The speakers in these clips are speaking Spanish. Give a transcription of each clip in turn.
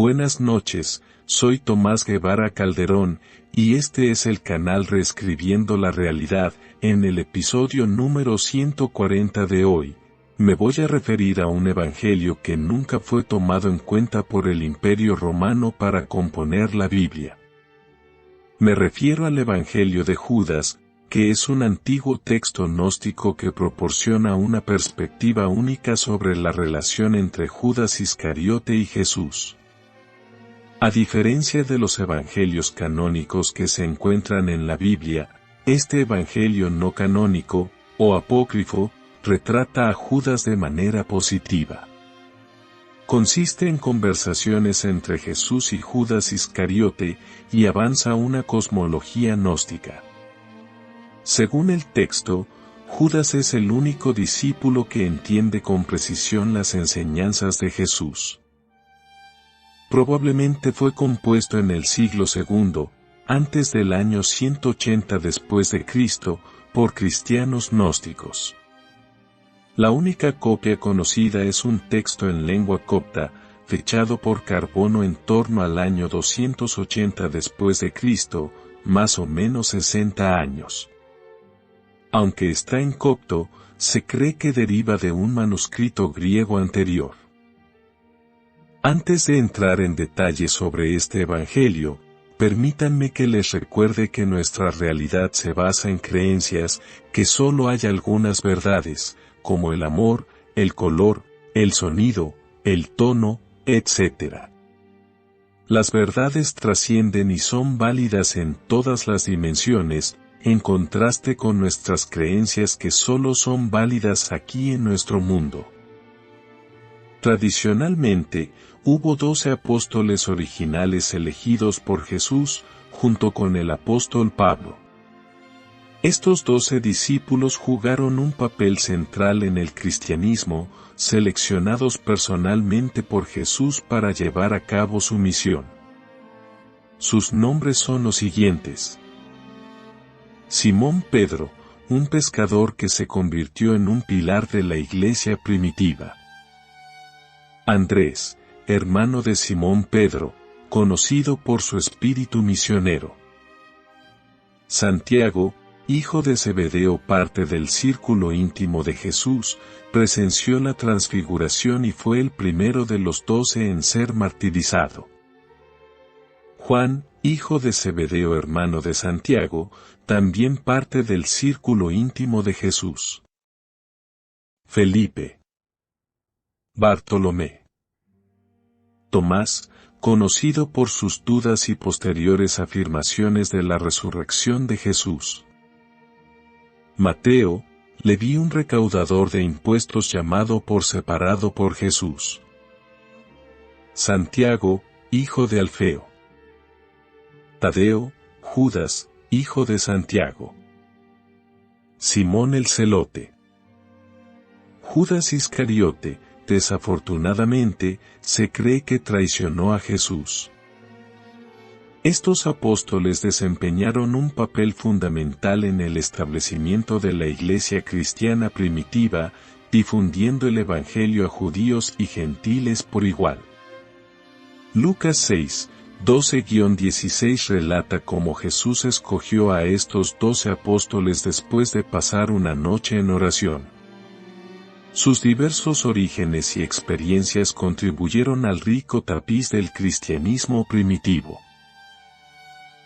Buenas noches, soy Tomás Guevara Calderón, y este es el canal Reescribiendo la Realidad. En el episodio número 140 de hoy, me voy a referir a un evangelio que nunca fue tomado en cuenta por el Imperio Romano para componer la Biblia. Me refiero al Evangelio de Judas, que es un antiguo texto gnóstico que proporciona una perspectiva única sobre la relación entre Judas Iscariote y Jesús. A diferencia de los evangelios canónicos que se encuentran en la Biblia, este evangelio no canónico, o apócrifo, retrata a Judas de manera positiva. Consiste en conversaciones entre Jesús y Judas Iscariote, y avanza una cosmología gnóstica. Según el texto, Judas es el único discípulo que entiende con precisión las enseñanzas de Jesús. Probablemente fue compuesto en el siglo II, antes del año 180 después de Cristo, por cristianos gnósticos. La única copia conocida es un texto en lengua copta, fechado por Carbono en torno al año 280 después de Cristo, más o menos 60 años. Aunque está en copto, se cree que deriva de un manuscrito griego anterior. Antes de entrar en detalles sobre este evangelio, permítanme que les recuerde que nuestra realidad se basa en creencias, que solo hay algunas verdades, como el amor, el color, el sonido, el tono, etc. Las verdades trascienden y son válidas en todas las dimensiones, en contraste con nuestras creencias que solo son válidas aquí en nuestro mundo. Tradicionalmente, hubo 12 apóstoles originales elegidos por Jesús, junto con el apóstol Pablo. Estos 12 discípulos jugaron un papel central en el cristianismo, seleccionados personalmente por Jesús para llevar a cabo su misión. Sus nombres son los siguientes. Simón Pedro, un pescador que se convirtió en un pilar de la iglesia primitiva. Andrés, hermano de Simón Pedro, conocido por su espíritu misionero. Santiago, hijo de Zebedeo, parte del círculo íntimo de Jesús, presenció la transfiguración y fue el primero de los 12 en ser martirizado. Juan, hijo de Zebedeo, hermano de Santiago, también parte del círculo íntimo de Jesús. Felipe. Bartolomé. Tomás, conocido por sus dudas y posteriores afirmaciones de la resurrección de Jesús. Mateo, Leví, un recaudador de impuestos llamado por separado por Jesús. Santiago, hijo de Alfeo. Tadeo, Judas, hijo de Santiago. Simón el Celote. Judas Iscariote, desafortunadamente, se cree que traicionó a Jesús. Estos apóstoles desempeñaron un papel fundamental en el establecimiento de la iglesia cristiana primitiva, difundiendo el evangelio a judíos y gentiles por igual. Lucas 6, 12-16 relata cómo Jesús escogió a estos 12 apóstoles después de pasar una noche en oración. Sus diversos orígenes y experiencias contribuyeron al rico tapiz del cristianismo primitivo.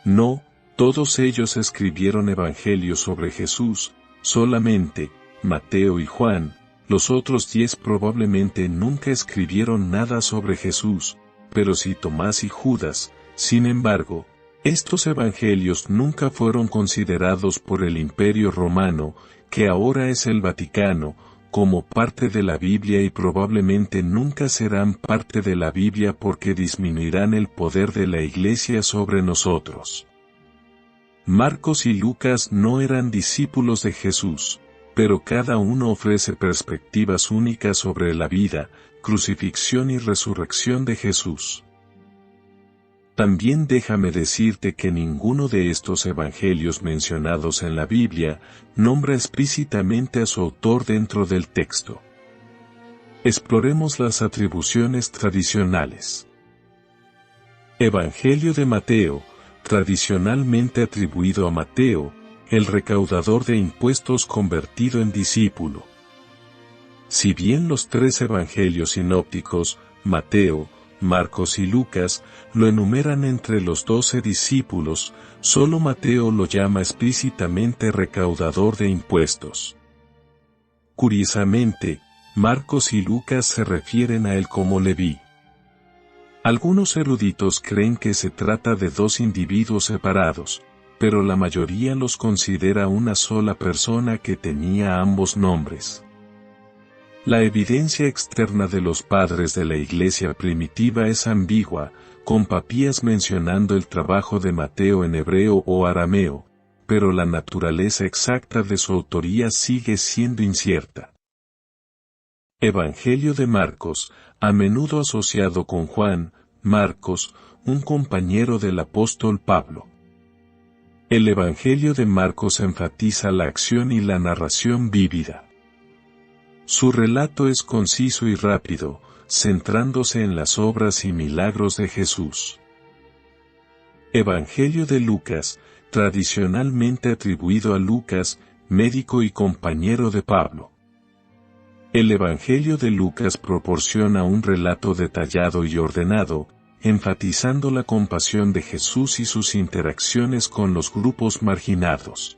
No, todos ellos escribieron evangelios sobre Jesús, solamente Mateo y Juan. Los otros 10 probablemente nunca escribieron nada sobre Jesús, pero sí Tomás y Judas. Sin embargo, estos evangelios nunca fueron considerados por el Imperio Romano, que ahora es el Vaticano, como parte de la Biblia, y probablemente nunca serán parte de la Biblia porque disminuirán el poder de la Iglesia sobre nosotros. Marcos y Lucas no eran discípulos de Jesús, pero cada uno ofrece perspectivas únicas sobre la vida, crucifixión y resurrección de Jesús. También déjame decirte que ninguno de estos evangelios mencionados en la Biblia nombra explícitamente a su autor dentro del texto. Exploremos las atribuciones tradicionales. Evangelio de Mateo, tradicionalmente atribuido a Mateo, el recaudador de impuestos convertido en discípulo. Si bien los tres evangelios sinópticos, Mateo, Marcos y Lucas, lo enumeran entre los 12 discípulos, solo Mateo lo llama explícitamente recaudador de impuestos. Curiosamente, Marcos y Lucas se refieren a él como Leví. Algunos eruditos creen que se trata de dos individuos separados, pero la mayoría los considera una sola persona que tenía ambos nombres. La evidencia externa de los padres de la iglesia primitiva es ambigua, con Papías mencionando el trabajo de Mateo en hebreo o arameo, pero la naturaleza exacta de su autoría sigue siendo incierta. Evangelio de Marcos, a menudo asociado con Juan, Marcos, un compañero del apóstol Pablo. El Evangelio de Marcos enfatiza la acción y la narración vívida. Su relato es conciso y rápido, centrándose en las obras y milagros de Jesús. Evangelio de Lucas, tradicionalmente atribuido a Lucas, médico y compañero de Pablo. El Evangelio de Lucas proporciona un relato detallado y ordenado, enfatizando la compasión de Jesús y sus interacciones con los grupos marginados.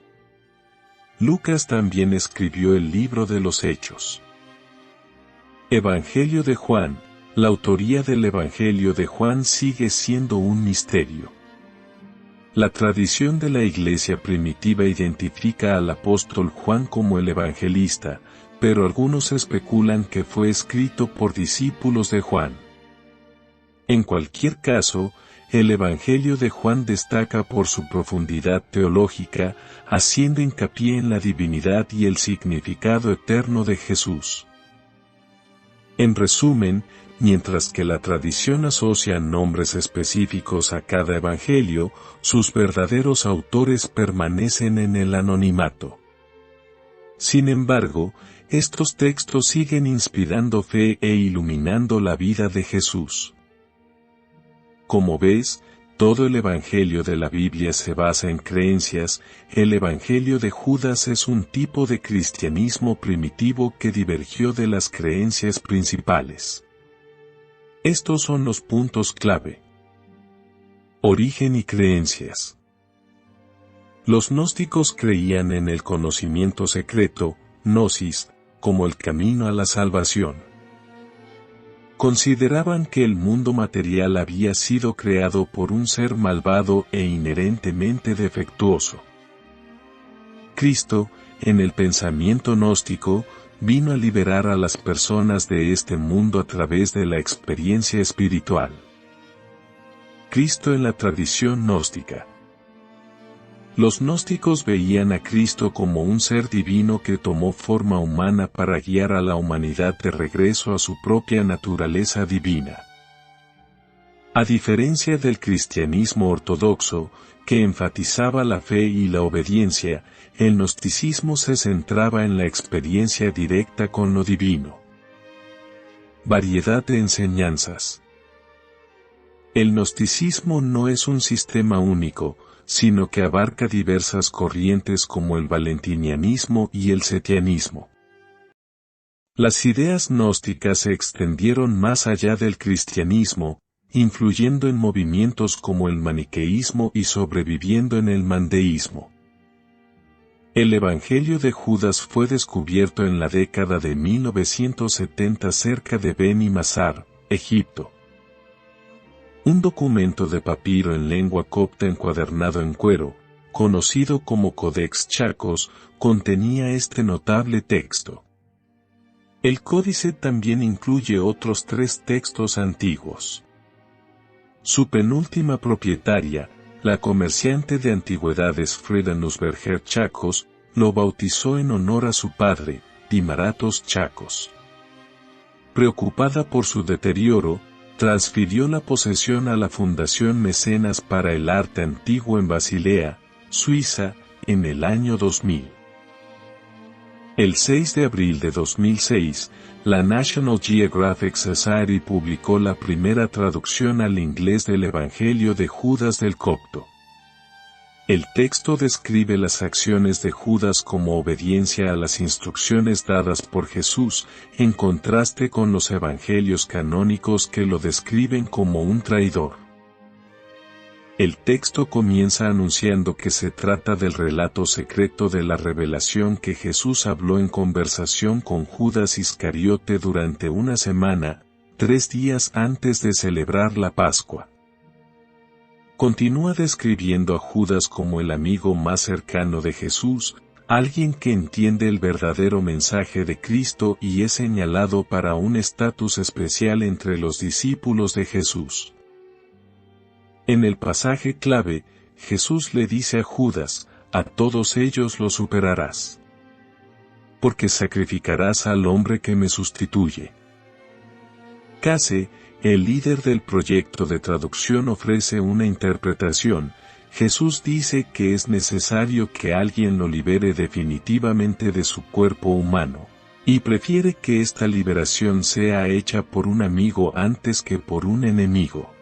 Lucas también escribió el libro de los Hechos. Evangelio de Juan, la autoría del Evangelio de Juan sigue siendo un misterio. La tradición de la iglesia primitiva identifica al apóstol Juan como el evangelista, pero algunos especulan que fue escrito por discípulos de Juan. En cualquier caso, el Evangelio de Juan destaca por su profundidad teológica, haciendo hincapié en la divinidad y el significado eterno de Jesús. En resumen, mientras que la tradición asocia nombres específicos a cada evangelio, sus verdaderos autores permanecen en el anonimato. Sin embargo, estos textos siguen inspirando fe e iluminando la vida de Jesús. Como ves, todo el Evangelio de la Biblia se basa en creencias. El Evangelio de Judas es un tipo de cristianismo primitivo que divergió de las creencias principales. Estos son los puntos clave. Origen y creencias. Los gnósticos creían en el conocimiento secreto, gnosis, como el camino a la salvación. Consideraban que el mundo material había sido creado por un ser malvado e inherentemente defectuoso. Cristo, en el pensamiento gnóstico, vino a liberar a las personas de este mundo a través de la experiencia espiritual. Cristo en la tradición gnóstica. Los gnósticos veían a Cristo como un ser divino que tomó forma humana para guiar a la humanidad de regreso a su propia naturaleza divina. A diferencia del cristianismo ortodoxo, que enfatizaba la fe y la obediencia, el gnosticismo se centraba en la experiencia directa con lo divino. Variedad de enseñanzas. El gnosticismo no es un sistema único, sino que abarca diversas corrientes como el valentinianismo y el setianismo. Las ideas gnósticas se extendieron más allá del cristianismo, influyendo en movimientos como el maniqueísmo y sobreviviendo en el mandeísmo. El Evangelio de Judas fue descubierto en la década de 1970 cerca de Beni Mazar, Egipto. Un documento de papiro en lengua copta encuadernado en cuero, conocido como Codex Chacos, contenía este notable texto. El códice también incluye otros 3 textos antiguos. Su penúltima propietaria, la comerciante de antigüedades Frida Nussberger Chacos, lo bautizó en honor a su padre, Dimaratos Chacos. Preocupada por su deterioro, transfirió la posesión a la Fundación Mecenas para el Arte Antiguo en Basilea, Suiza, en el año 2000. El 6 de abril de 2006, la National Geographic Society publicó la primera traducción al inglés del Evangelio de Judas del copto. El texto describe las acciones de Judas como obediencia a las instrucciones dadas por Jesús, en contraste con los evangelios canónicos que lo describen como un traidor. El texto comienza anunciando que se trata del relato secreto de la revelación que Jesús habló en conversación con Judas Iscariote durante una semana, 3 días antes de celebrar la Pascua. Continúa describiendo a Judas como el amigo más cercano de Jesús, alguien que entiende el verdadero mensaje de Cristo y es señalado para un estatus especial entre los discípulos de Jesús. En el pasaje clave, Jesús le dice a Judas, a todos ellos los superarás. Porque sacrificarás al hombre que me sustituye. Case, el líder del proyecto de traducción, ofrece una interpretación. Jesús dice que es necesario que alguien lo libere definitivamente de su cuerpo humano, y prefiere que esta liberación sea hecha por un amigo antes que por un enemigo.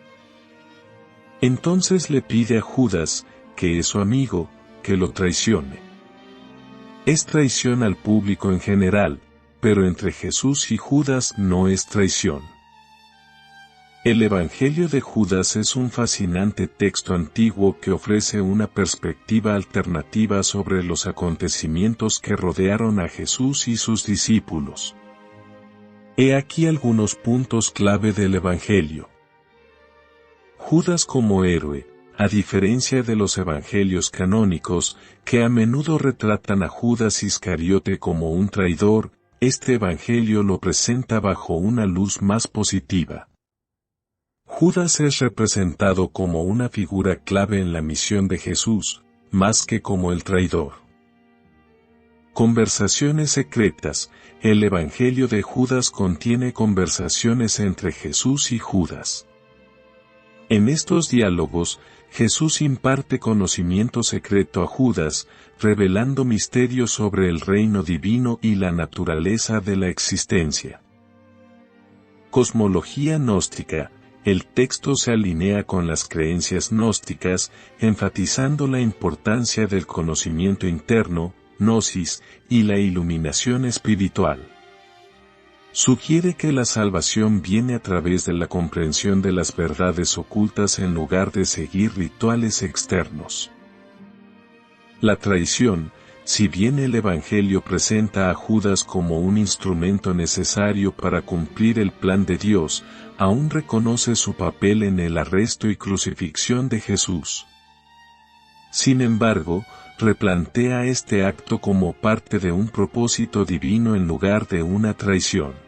Entonces le pide a Judas, que es su amigo, que lo traicione. Es traición al público en general, pero entre Jesús y Judas no es traición. El Evangelio de Judas es un fascinante texto antiguo que ofrece una perspectiva alternativa sobre los acontecimientos que rodearon a Jesús y sus discípulos. He aquí algunos puntos clave del Evangelio. Judas como héroe, a diferencia de los evangelios canónicos, que a menudo retratan a Judas Iscariote como un traidor, este evangelio lo presenta bajo una luz más positiva. Judas es representado como una figura clave en la misión de Jesús, más que como el traidor. Conversaciones secretas. El Evangelio de Judas contiene conversaciones entre Jesús y Judas. En estos diálogos, Jesús imparte conocimiento secreto a Judas, revelando misterios sobre el reino divino y la naturaleza de la existencia. Cosmología gnóstica. El texto se alinea con las creencias gnósticas, enfatizando la importancia del conocimiento interno, gnosis, y la iluminación espiritual. Sugiere que la salvación viene a través de la comprensión de las verdades ocultas en lugar de seguir rituales externos. La traición. Si bien el Evangelio presenta a Judas como un instrumento necesario para cumplir el plan de Dios, aún reconoce su papel en el arresto y crucifixión de Jesús. Sin embargo, replantea este acto como parte de un propósito divino en lugar de una traición.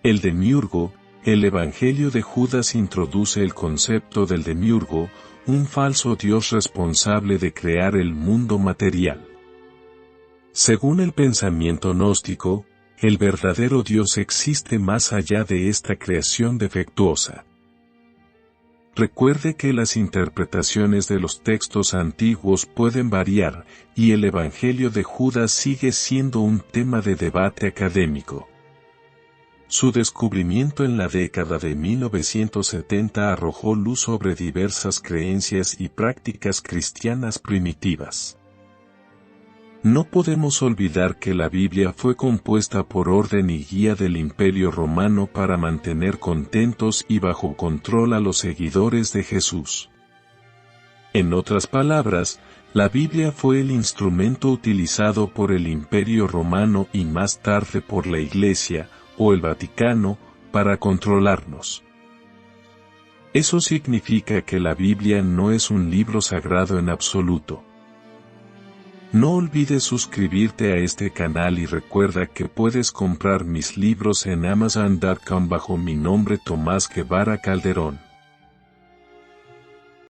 El demiurgo. El Evangelio de Judas introduce el concepto del demiurgo, un falso dios responsable de crear el mundo material. Según el pensamiento gnóstico, el verdadero Dios existe más allá de esta creación defectuosa. Recuerde que las interpretaciones de los textos antiguos pueden variar, y el Evangelio de Judas sigue siendo un tema de debate académico. Su descubrimiento en la década de 1970 arrojó luz sobre diversas creencias y prácticas cristianas primitivas. No podemos olvidar que la Biblia fue compuesta por orden y guía del Imperio Romano para mantener contentos y bajo control a los seguidores de Jesús. En otras palabras, la Biblia fue el instrumento utilizado por el Imperio Romano y más tarde por la Iglesia, o el Vaticano, para controlarnos. Eso significa que la Biblia no es un libro sagrado en absoluto. No olvides suscribirte a este canal y recuerda que puedes comprar mis libros en Amazon.com bajo mi nombre Tomás Guevara Calderón.